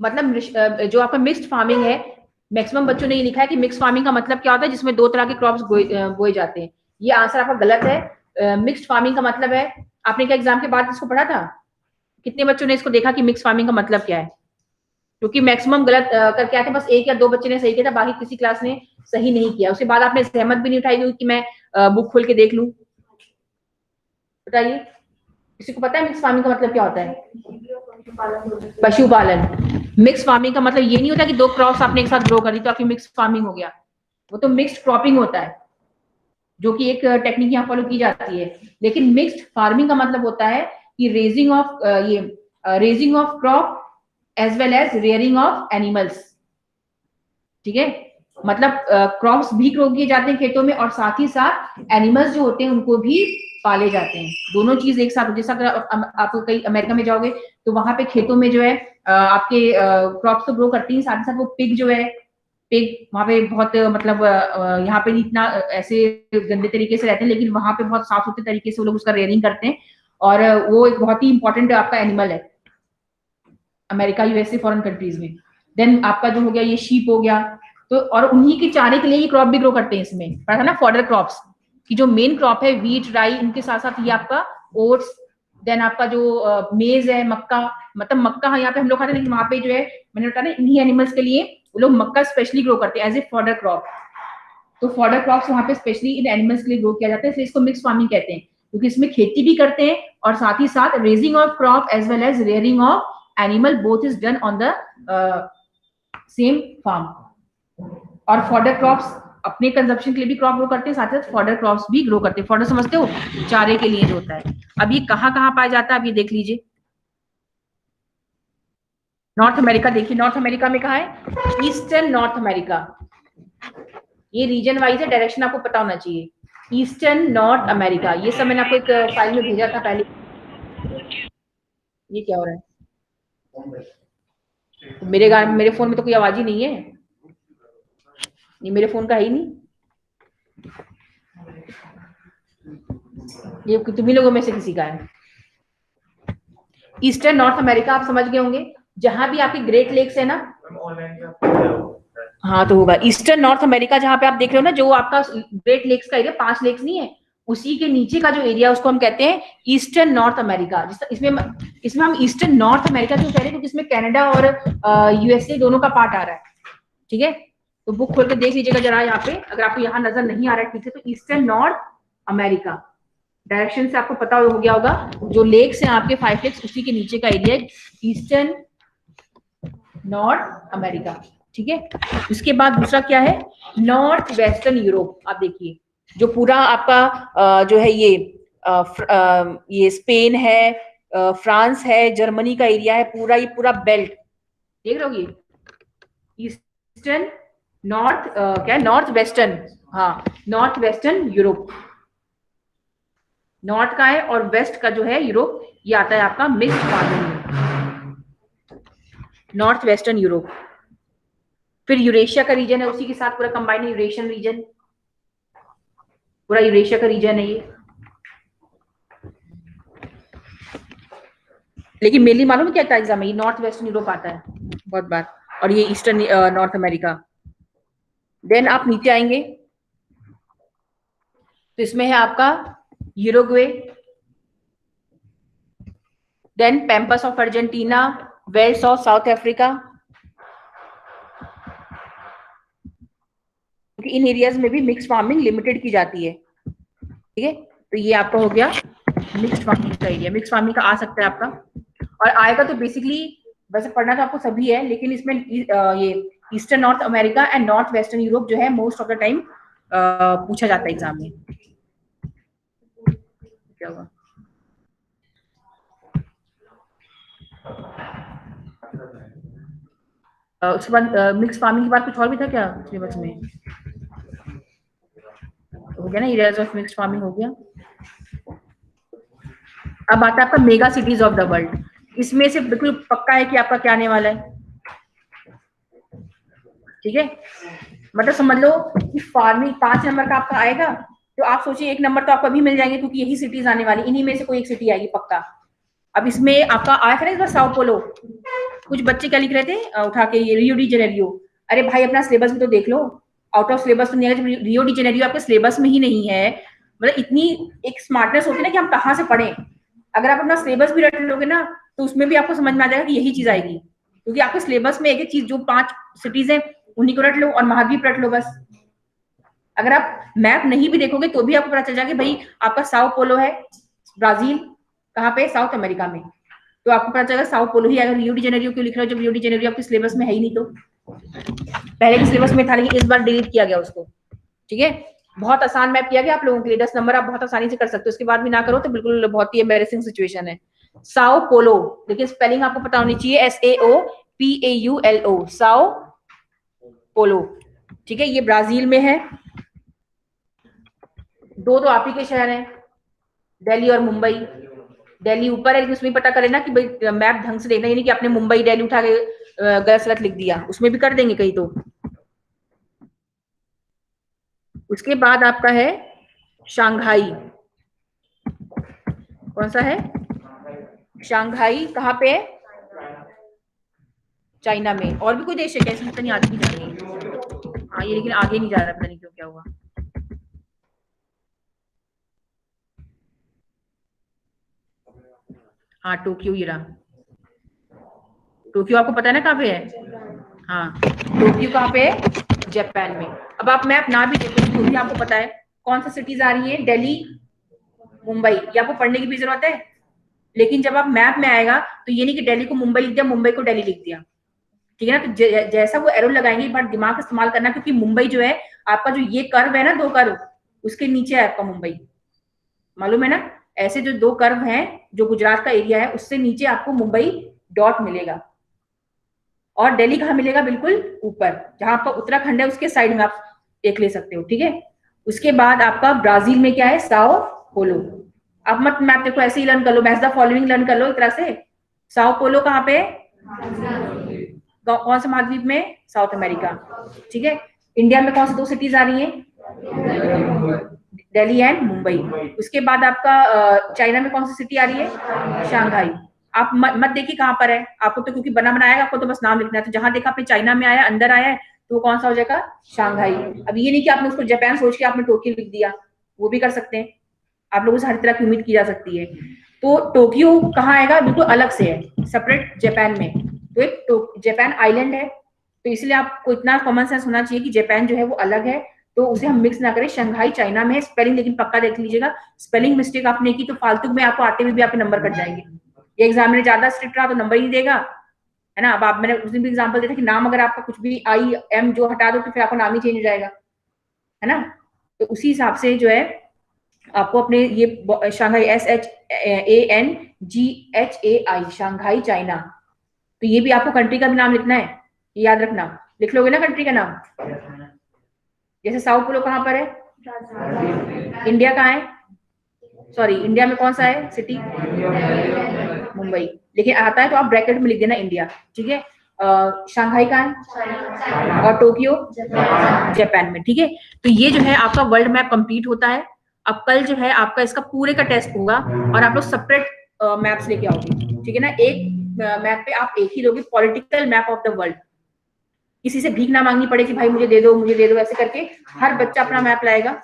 मतलब जो आपका मिक्स्ड फार्मिंग है, मैक्सिमम बच्चों ने ये लिखा है कि मिक्स्ड फार्मिंग का मतलब क्या होता है, जिसमें दो तरह के क्रॉप्स बोए जाते हैं। ये आंसर आपका गलत है। मिक्स्ड फार्मिंग का मतलब है, आपने क्या एग्जाम के बाद इसको पढ़ा था? कितने बच्चों ने इसको देखा कि मिक्स फार्मिंग का मतलब क्या है? क्योंकि मैक्सिमम गलत करके आए थे, बस 1 या 2 बच्चे ने सही किया था, बाकी किसी क्लास ने सही नहीं किया। उसके बाद आपने सहमत भी नहीं उठाई कि मैं बुक खोल के देख लूं। बताइए, किसी को पता है मिक्स फार्मिंग का मतलब क्या होता है? पशुपालन। मिक्स फार्मिंग का मतलब ये नहीं होता कि 2 क्रॉप्स आपने एक साथ ग्रो कर दी तो आपकी मिक्स फार्मिंग हो गया। वो तो मिक्स्ड क्रॉपिंग होता है, जो कि एक टेक्निक यहाँ फॉलो की जाती है। लेकिन मिक्स्ड फार्मिंग का मतलब होता है कि raising of crop as well as rearing of animals. ठीक है, मतलब क्रॉप्स भी ग्रो किए जाते हैं खेतों में, और साथ ही साथ एनिमल्स जो होते हैं उनको भी पाले जाते हैं। दोनों चीज एक साथ। जैसा अगर आप कहीं अमेरिका में जाओगे तो वहां पे खेतों में जो है आपके क्रॉप्स तो ग्रो करती हैं, साथ ही साथ वो पिग जो है, पिग वहां पे बहुत मतलब यहाँ पे इतना ऐसे गंदे तरीके से रहते हैं, लेकिन वहां पे बहुत साफ सुथरे तरीके से वो लोग उसका रेयरिंग करते हैं, और वो एक बहुत ही इंपॉर्टेंट आपका एनिमल है अमेरिका, यूएसए, फॉरेन कंट्रीज में। देन आपका जो हो गया ये शीप हो गया, तो और उन्हीं के चारे के लिए ये क्रॉप भी ग्रो करते हैं। इसमें पता था ना फॉडर क्रॉप्स की जो मेन क्रॉप है वीट, राई, इनके साथ साथ ये आपका ओट्स, देन आपका जो मेज है, मक्का, मतलब मक्का यहाँ पे हम लोग खाते हैं, लेकिन वहां पे जो है मैंने बताया ना इन्हीं एनिमल्स के लिए वो लोग मक्का स्पेशली ग्रो करते हैं एज ए फॉडर क्रॉप। तो फॉडर क्रॉप्स वहां पे स्पेशली इन एनिमल्स के लिए ग्रो किया जाता है, इसलिए इसको मिक्स फार्मिंग कहते हैं, क्योंकि इसमें खेती भी करते हैं और साथ ही साथ raising of crop as well as rearing of animal, both is done on the same farm. और फॉडर क्रॉप्स अपने कंजप्शन के लिए भी क्रॉप ग्रो करते हैं, साथ ही साथ फॉडर क्रॉप्स भी ग्रो करते हैं। फॉडर समझते हो? चारे के लिए जो होता है। अब ये कहाँ कहाँ पाया जाता है, अब ये देख लीजिए। नॉर्थ अमेरिका देखिए, नॉर्थ अमेरिका में कहाँ है? Eastern north America. ये रीजन वाइज है, डायरेक्शन आपको पता होना चाहिए। ईस्टर्न नॉर्थ अमेरिका, ये सब मैंने आपको एक फाइल में भेजा था पहले। ये क्या हो रहा है? तो मेरे फोन में तो कोई आवाज ही नहीं है, ये मेरे फोन का है ही नहीं। ये तुम्ही लोगों में से किसी का है। ईस्टर्न नॉर्थ अमेरिका आप समझ गए होंगे, जहां भी आपकी ग्रेट लेक्स है ना। हाँ तो होगा ईस्टर्न नॉर्थ अमेरिका, जहां पे आप देख रहे हो ना, जो आपका ग्रेट लेक्स का एरिया, 5 लेक्स नहीं है, उसी के नीचे का जो एरिया उसको हम कहते हैं ईस्टर्न नॉर्थ अमेरिका। इसमें हम ईस्टर्न नॉर्थ अमेरिका क्यों कह रहे हैं? क्योंकि इसमें कनाडा और यूएसए दोनों का पार्ट आ रहा है। ठीक है, तो बुक खोल के देख लीजिएगा जरा यहाँ पे, अगर आपको यहाँ नजर नहीं आ रहा है ठीक है, तो ईस्टर्न नॉर्थ अमेरिका डायरेक्शन से आपको पता हो गया होगा, जो लेक्स हैं आपके 5 लेक्स, उसी के नीचे का एरिया ईस्टर्न नॉर्थ अमेरिका। ठीक है, इसके बाद दूसरा क्या है? North western Europe. आप देखिए, जो पूरा आपका जो है ये स्पेन है, फ्रांस है, जर्मनी का एरिया है, पूरा ये पूरा बेल्ट देख रहे हो, ये ईस्टर्न नॉर्थ क्या, नॉर्थ वेस्टर्न, हाँ नॉर्थ वेस्टर्न यूरोप। नॉर्थ का है और वेस्ट का जो है यूरोप, ये आता है आपका मिक्स्ड फार्मिंग में, नॉर्थ वेस्टर्न यूरोप। फिर यूरेशिया का रीजन है, उसी के साथ पूरा कंबाइंड यूरेशियन रीजन, पूरा यूरेशिया का रीजन है ये। लेकिन मेनली मालूम क्या था एग्जाम में, ये नॉर्थ वेस्टर्न यूरोप आता है बहुत बार, और ये ईस्टर्न नॉर्थ अमेरिका। देन आप नीचे आएंगे तो इसमें है आपका Uruguay, then pampas of Argentina, velds of South Africa. क्योंकि इन एरियाज में भी मिक्स फार्मिंग लिमिटेड की जाती है। ठीक है, तो ये आपका हो गया मिक्स फार्मिंग का एरिया। मिक्स फार्मिंग का आ सकता है आपका, और आएगा तो बेसिकली, वैसे पढ़ना तो आपको सभी है, लेकिन इसमें ये eastern north America and north western Europe जो है मोस्ट ऑफ द टाइम पूछा जाता है एग्जाम में। क्या हुआ? उसके बाद मिक्स फार्मिंग के बाद कुछ और भी था क्या सिलेबस में? हो गया ना, एरियाज ऑफ मिक्स फार्मिंग हो गया। अब आता है आपका mega cities of the world. इसमें से बिल्कुल पक्का है कि आपका क्या आने वाला है। ठीक है, मतलब समझ लो कि फार्मिंग 5 नंबर का आपका आएगा, तो आप सोचिए 1 नंबर तो आपको अभी मिल जाएंगे, क्योंकि यही सिटीज आने वाली, इन्हीं में से कोई एक सिटी आएगी पक्का। अब इसमें आपका आया था ना इस बार साओ पोलो, कुछ बच्चे क्या लिख रहे थे उठा के, ये रियो डी जेनेरियो। अरे भाई अपना सिलेबस भी तो देख लो, आउट ऑफ सिलेबस तो नहीं है, जब रियो डी जेनेरियो आपके सिलेबस में ही नहीं है। मतलब इतनी एक स्मार्टनेस होती है ना कि हम कहाँ से पढ़ें। अगर आप अपना सिलेबस भी रट लोगे ना, तो उसमें भी आपको समझ में आ जाएगा कि यही चीज आएगी, क्योंकि आपके सिलेबस में एक एक चीज, जो 5 सिटीज है उन्हीं को रट लो, और महाद्वीप रट लो बस। अगर आप मैप नहीं भी देखोगे तो भी आपको पता चल जाएगा कि भाई आपका साओ पोलो है, ब्राजील कहाँ पे, साउथ अमेरिका में, तो आपको पता चलेगा साओ पोलो ही। अगर रियो डी जेनेरियो क्यों लिख रहे हो, जब रियो डी जेनेरियो आपके सिलेबस में है ही नहीं, तो पहले के सिलेबस में था लेकिन इस बार डिलीट किया गया उसको। ठीक है, बहुत आसान मैप किया गया आप लोगों के लिए, 10 नंबर आप बहुत आसानी से कर सकते हो, उसके बाद भी ना करो तो बिल्कुल बहुत ही एम्बैरेसिंग सिचुएशन है। साओ पोलो, लेकिन स्पेलिंग आपको पता होनी चाहिए, SAOPAULO, साओ पोलो। ठीक है, ये ब्राजील में है। दो तो आप ही के शहर हैं, दिल्ली और मुंबई। दिल्ली ऊपर है, लेकिन उसमें पता करें ना कि भाई मैप ढंग से देखना, यानी कि आपने मुंबई दिल्ली उठा के गलत सलत लिख दिया, उसमें भी कर देंगे कहीं तो। उसके बाद आपका है शंघाई। कौन सा है? शंघाई कहाँ पे है? चाइना में। और भी कोई देश है क्या इसमें? पता नहीं, आगे नहीं जा रही। हाँ ये लेकिन आगे नहीं जा रहा, पता नहीं क्यों, क्या हुआ। हाँ टोक्यो ही रहा। टोक्यो आपको पता है ना कहाँ पे है? हाँ टोक्यो कहाँ पे है? जापान में। अब आप मैप ना भी देखो तो भी आपको पता है कौन सा सिटीज आ रही है, दिल्ली मुंबई, ये आपको पढ़ने की भी जरूरत है। लेकिन जब आप मैप में आएगा तो ये नहीं कि दिल्ली को मुंबई लिख दिया, मुंबई को दिल्ली लिख दिया। ठीक है ना, तो जैसा वो एरो लगाएंगे, एक बार दिमाग इस्तेमाल करना, क्योंकि मुंबई जो है आपका, जो ये कर्व है ना 2 कर्व, उसके नीचे है आपका मुंबई, मालूम है ना। ऐसे जो 2 कर्व हैं, जो गुजरात का एरिया है उससे नीचे आपको मुंबई डॉट मिलेगा। और दिल्ली कहाँ मिलेगा? बिल्कुल ऊपर, जहां आपका उत्तराखंड है उसके साइड में आप एक ले सकते हो, ठीक है। उसके बाद आपका ब्राजील में क्या है? Sao Paulo. अब मत मैप देखो, ऐसे ही लर्न कर लो, मैच द फॉलोइंग लर्न कर लो एक तरह से। साओ पोलो कहाँ पे? कौन से महाद्वीप में? साउथ अमेरिका, ठीक है। इंडिया में कौन सी 2 सिटीज आ रही हैं? दिल्ली एंड मुंबई। उसके बाद आपका चाइना में कौन सी सिटी आ रही है? शंघाई। आप मत देखिए कहाँ पर है, आपको तो क्योंकि बना बनाएगा, आपको तो बस नाम लिखना है, तो जहां देखा आपने चाइना में आया, अंदर आया है, तो वो कौन सा हो जाएगा? शंघाई। अब ये नहीं कि आपने उसको जापान सोच के आपने टोक्यो लिख दिया, वो भी कर सकते हैं, आप लोगों से हर तरह की उम्मीद की जा सकती है। तो टोक्यो कहाँ आएगा? बिल्कुल अलग से है, सेपरेट जापान में। तो एक जापान आइलैंड है, तो इसलिए आपको इतना कॉमन सेंस होना चाहिए कि जापान जो है वो अलग है, तो उसे हम मिक्स ना करें। शंघाई चाइना में है, स्पेलिंग लेकिन पक्का देख लीजिएगा, स्पेलिंग मिस्टेक आपने की तो फालतू में आपको आते हुए भी आपके नंबर कट जाएंगे। ये एग्जाम में ज्यादा स्ट्रिक्ट रहा तो नंबर ही नहीं देगा, है ना। अब आप, मैंने उस दिन भी एग्जाम्पल दिया था कि नाम अगर आपका कुछ भी आई एम जो हटा दो तो फिर आपका नाम ही चेंज हो जाएगा, है ना। तो उसी हिसाब से जो है आपको अपने ये शंघाई SHANGHAI शंघाई चाइना, तो ये भी आपको कंट्री का भी नाम लिखना है, ये याद रखना। लिख लोगे ना कंट्री का नाम? जैसे साउथ पोलो कहाँ पर है? इंडिया कहाँ है? सॉरी, इंडिया में कौन सा है सिटी? मुंबई। लेकिन आता है तो आप ब्रैकेट में लिख देना इंडिया, ठीक है। शंघाई कहाँ है? और टोक्यो जापान में, ठीक है। तो ये जो है आपका वर्ल्ड मैप कंप्लीट होता है। अब कल जो है आपका इसका पूरे का टेस्ट होगा और आप लोग सेपरेट मैप्स लेके आओगे, ठीक है ना। एक मैप पे आप एक ही दोगे, political map of the world. किसी से भीख ना मांगनी पड़े कि भाई मुझे दे दो, मुझे दे दो, ऐसे करके हर बच्चा अपना मैप लाएगा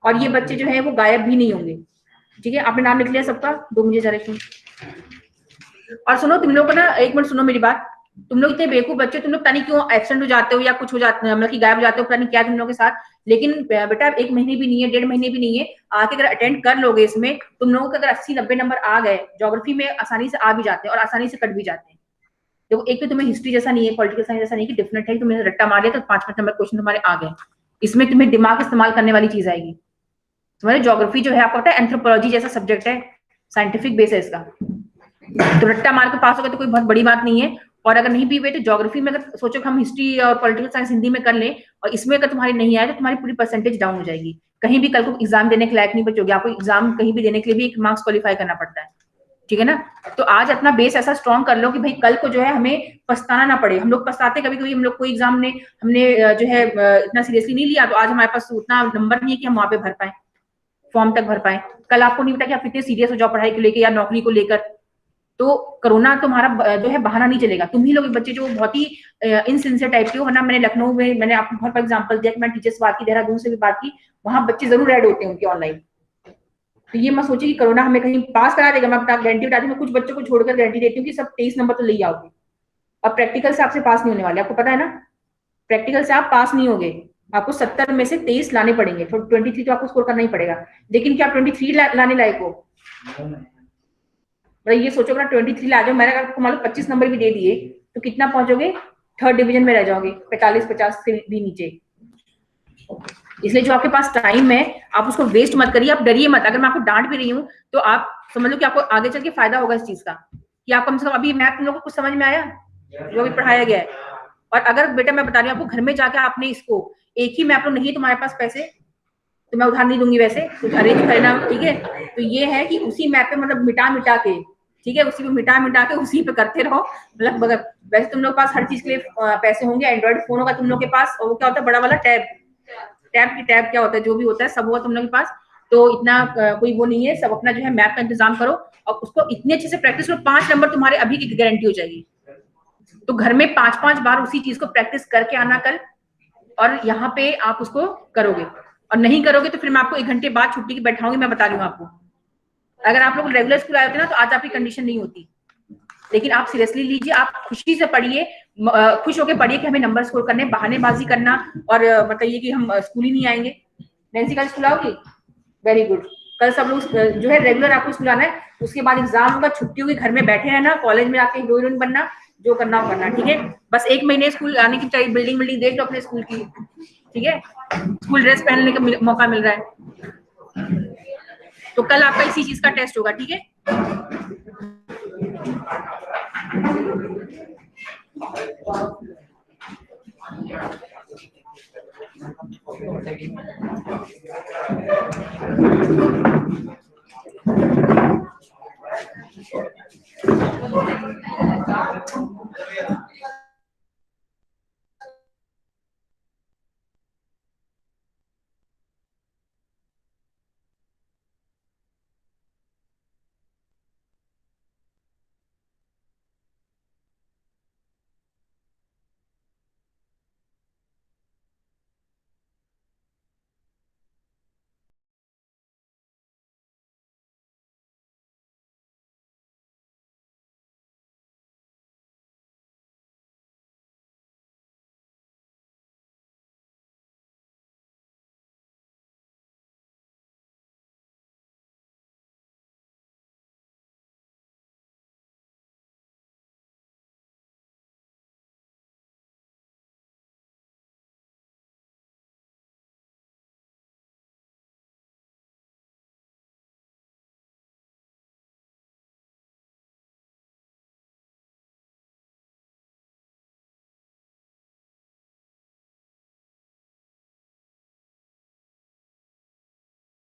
और ये बच्चे जो है वो गायब भी नहीं होंगे, ठीक है। आपने नाम लिख लिया सबका? दो मुझे जरा सुन। और सुनो तुम लोग को ना, एक मिनट सुनो मेरी बात, तुम लोग इतने बेवकूफ बच्चे, तुम लोग पता नहीं क्यों एब्सेंट हो जाते हो या कुछ हो जाते, मतलब कि गायब हो जाते हो, पता नहीं क्या तुम लोगों के साथ। लेकिन बेटा 1 महीने भी नहीं है, 1.5 महीने भी नहीं है, आके अगर अटेंड कर लोगे इसमें, तुम लोगों के अगर 80-90 नंबर आ गए, ज्योग्राफी में आसानी से आ भी जाते हैं और आसानी से कट भी जाते हैं। देखो एक तो तुम्हें हिस्ट्री जैसा नहीं है, पॉलिटिकल साइंस जैसा नहीं कि डिफरेंट है, तुमने रट्टा मार दिया तो 5-5 नंबर क्वेश्चन तुम्हारे आ गए। इसमें तुम्हें दिमाग इस्तेमाल करने वाली चीज आएगी। तुम्हारे ज्योग्राफी जो है आपको पता है एंथ्रोपोलॉजी जैसा सब्जेक्ट है, साइंटिफिक बेस है इसका, तो रट्टा मार के पास हो गए तो कोई बहुत बड़ी बात नहीं है। और अगर नहीं भी हुए तो ज्योग्राफी में अगर सोचो कि हम हिस्ट्री और पॉलिटिकल साइंस हिंदी में कर लें और इसमें अगर तुम्हारी नहीं आए तो तुम्हारी पूरी परसेंटेज डाउन हो जाएगी, कहीं भी कल को एग्जाम देने के लायक नहीं बचोगे। आपको एग्जाम कहीं भी देने के लिए भी एक मार्क्स क्वालिफाई करना पड़ता है, ठीक है ना। तो आज अपना बेस ऐसा स्ट्रॉन्ग कर लो कि भाई कल को जो है हमें पछताना ना पड़े। हम लोग पछताते कभी कभी, हम लोग कोई एग्जाम ने हमने जो है इतना सीरियसली नहीं लिया तो आज हमारे पास उतना नंबर नहीं है कि हम वहां पे भर पाए, फॉर्म तक भर पाए। कल आपको नहीं पता कि आप कितने सीरियस हो जाओ पढ़ाई को लेकर या नौकरी को लेकर, तो कोरोना तुम्हारा जो है बहाना नहीं चलेगा। तुम ही लोग बच्चे जो बहुत ही इनसिंसियर टाइप के हो, वरना मैंने लखनऊ में मैंने आपको बहुत एग्जांपल दिया कि मैं टीचर से बात की, देहरादून से भी बात की, वहां बच्चे जरूर ऐड होते हैं उनके ऑनलाइन। तो ये मत सोचिए कि कोरोना हमें कहीं पास करा देगा, मैं गारंटी बता दूं, मैं कुछ बच्चों को छोड़कर गारंटी देती हूँ कि सब 23 नंबर तो ले आओगे। अब प्रैक्टिकल से आपसे पास नहीं होने वाले, आपको पता है ना, प्रैक्टिकल से आप पास नहीं होगे, आपको 70 में से 23 लाने पड़ेंगे, तो 23 तो आपको स्कोर करना ही पड़ेगा। लेकिन क्या 23 लाने लायक हो? मतलब ये सोचो अगर 23 ला जाओ, मैंने आपको मान लो 25 नंबर भी दे दिए तो कितना पहुंचोगे? 3rd डिवीजन में रह जाओगे, 45-50 से भी नीचे। इसलिए जो आपके पास टाइम है आप उसको वेस्ट मत करिए, आप डरिए मत। अगर मैं आपको डांट भी रही हूँ तो आप समझ लो कि आपको आगे चल के फायदा होगा इस चीज का, कि आप कम से कम अभी मैथ तुम लोग को कुछ समझ में आया जो भी पढ़ाया गया है। और अगर बेटा मैं बता रही हूँ आपको, घर में जाके आपने इसको एक ही मैप नहीं है तुम्हारे पास पैसे तो मैं उधार नहीं दूंगी, वैसे कुछ अरेंज करना, ठीक है। तो ये है कि उसी मैप पे मतलब मिटा मिटा के, ठीक है, उसी पे मिटा मिटा के उसी पे करते रहो। मतलब अगर वैसे तुम लोग के पास हर चीज के लिए पैसे होंगे, एंड्रॉइड फोन होगा तुम लोग के पास, और वो क्या होता है बड़ा वाला टैब, टैब क्या होता है, जो भी होता है सब होगा तुम लोग के पास। तो इतना कोई वो नहीं है, सब अपना जो है मैप का इंतजाम करो और उसको इतने अच्छे से प्रैक्टिस करो, 5 नंबर तुम्हारे अभी की गारंटी हो जाएगी। तो घर में 5-5 बार उसी चीज को प्रैक्टिस करके आना कल, और यहाँ पे आप उसको करोगे। और नहीं करोगे तो फिर मैं आपको 1 घंटे बाद छुट्टी की बैठाऊंगी, मैं बता रही हूँ आपको। अगर आप लोग रेगुलर स्कूल आए होते ना तो आज आपकी कंडीशन नहीं होती। लेकिन आप सीरियसली लीजिए, आप खुशी से पढ़िए, खुश होकर पढ़िए कि हमें नंबर स्कोर करने, बहानेबाजी करना और मतलब ये कि हम स्कूल ही नहीं आएंगे। नैन्सी कल स्कूल आओगी? Very good. कल सब लोग जो है रेगुलर आपको स्कूल आना है, उसके बाद एग्जाम होगा, छुट्टी होगी, घर में बैठे रहना, कॉलेज में आके हीरो हीरोइन बनना, जो करना हो करना, ठीक है। बस 1 महीने स्कूल आने की चाहिए, बिल्डिंग देख लो अपने स्कूल की, ठीक है, स्कूल ड्रेस पहनने का मौका मिल रहा है। तो कल आपका इसी चीज का टेस्ट होगा, ठीक है।